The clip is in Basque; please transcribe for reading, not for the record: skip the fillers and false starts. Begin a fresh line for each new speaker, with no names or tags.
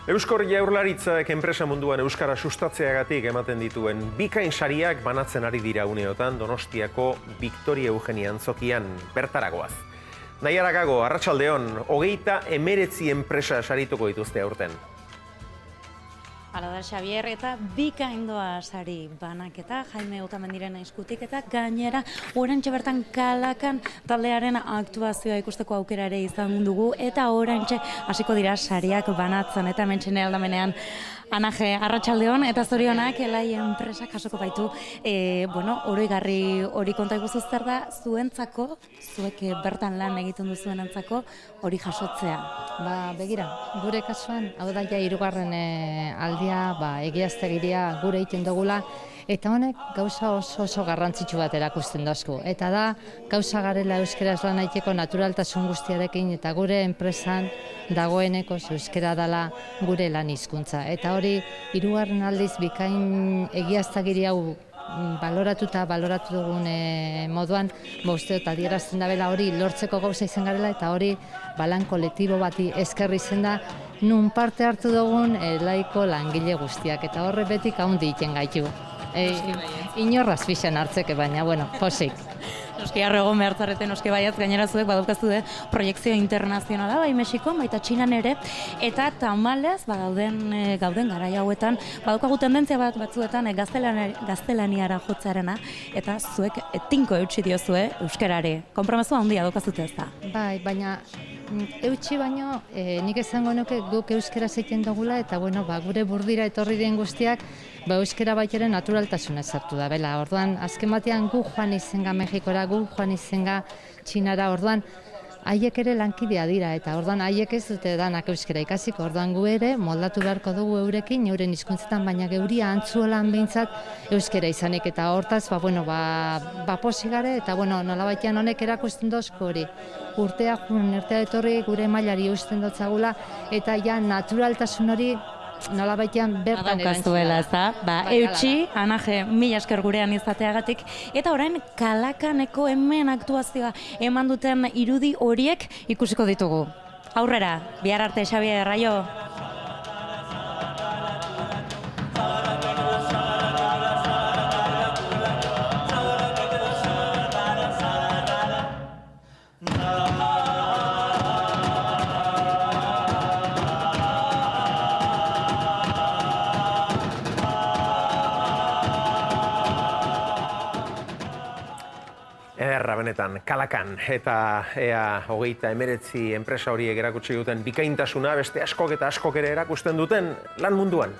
Euskor Jaurlaritzak enpresa munduan euskara sustatzeagatik ematen dituen bikain sariak banatzen ari dira uneotan Donostiako Victoria Eugenia Antzokian bertaragoaz. Naiara Gago, arratsaldeon, 39 enpresa sarituko dituzte aurten.
Hala da, Xabier, eta bikaindoa sari banaketa, Jaime Otamendiren eskutik, eta gainera oraintxe bertan Kalakan taldearen aktuazioa ikusteko aukera ere izan dugu, eta oraintxe hasiko dira sariak banatzen, eta hementxe aldamenean Anaje, arratsaldeon, eta zorionak Elai enpresak jasoko baitu, oroigarri hori konta iguzu zer da, zuentzako, zuek bertan lan egiten duzuenentzako hori jasotzea.
Begira, gure kasuan, hau da ja hirugarren aldia, egiaztegiria gure egiten dugula, eta honek gauza oso garrantzitsu bat erakusten dozku. Eta da, gauza garela euskeraz lan egiteko naturaltasun guztiarekin, eta gure enpresan dagoeneko euskera dela gure lan hizkuntza. Eta hori, hirugarren aldiz bikain egiaztagiri hau baloratu dugun moduan, uste dut adierazten da bela hori lortzeko gauza izan garela, eta hori lan kolektibo bati esker izen da, nun parte hartu dugun Elaiko langile guztiak, eta horre betik haundi iten gaitu. Inorraz fixan hartzeke, baina, posik.
Noski harro egon behar zarete, noski baiaz gainera zuek badaukazue proiektzio internazionala, bai Mexikon, baita Txinan ere, eta tamalez, gauden garai hauetan, badaukagu tendentzia batzuetan gaztelaniara jotzarena, eta zuek tinko eutsi diozue euskarari. Konpromezu handia daukazute ez da.
Bai, baina eutsi baino, nik esango nuke guk euskera zeiten dugula, eta gure burdira etorri den guztiak, euskera baitaren naturaltasuna sartu da, bela. Orduan, azken batean gu joan izenga Mexikora, gu joan izenga Txinara, orduan, haiek ere lankidea dira, eta orduan haiek ez dute danak euskera ikasiko, orduan gu ere moldatu beharko dugu eurekin, euren hizkuntzetan, baina geuria antzuelan behintzat euskera izanik, eta hortaz, posigare, eta nolabaitean honek erakusten dozko hori. Urtea etorri gure mailari eusten dotzagula, eta ja naturaltasun hori nolabaitean bertan
erantzula. Eutsi, Anaje, mila esker gurean izateagatik, eta orain Kalakaneko hemen aktuazioa eman duten irudi horiek ikusiko ditugu. Aurrera, bihar arte, Xabier, raio!
Ederra benetan, Kalakan, eta ea 39 enpresa horiek erakutsi duten bikaintasuna, beste askok eta askok ere erakusten duten lan munduan.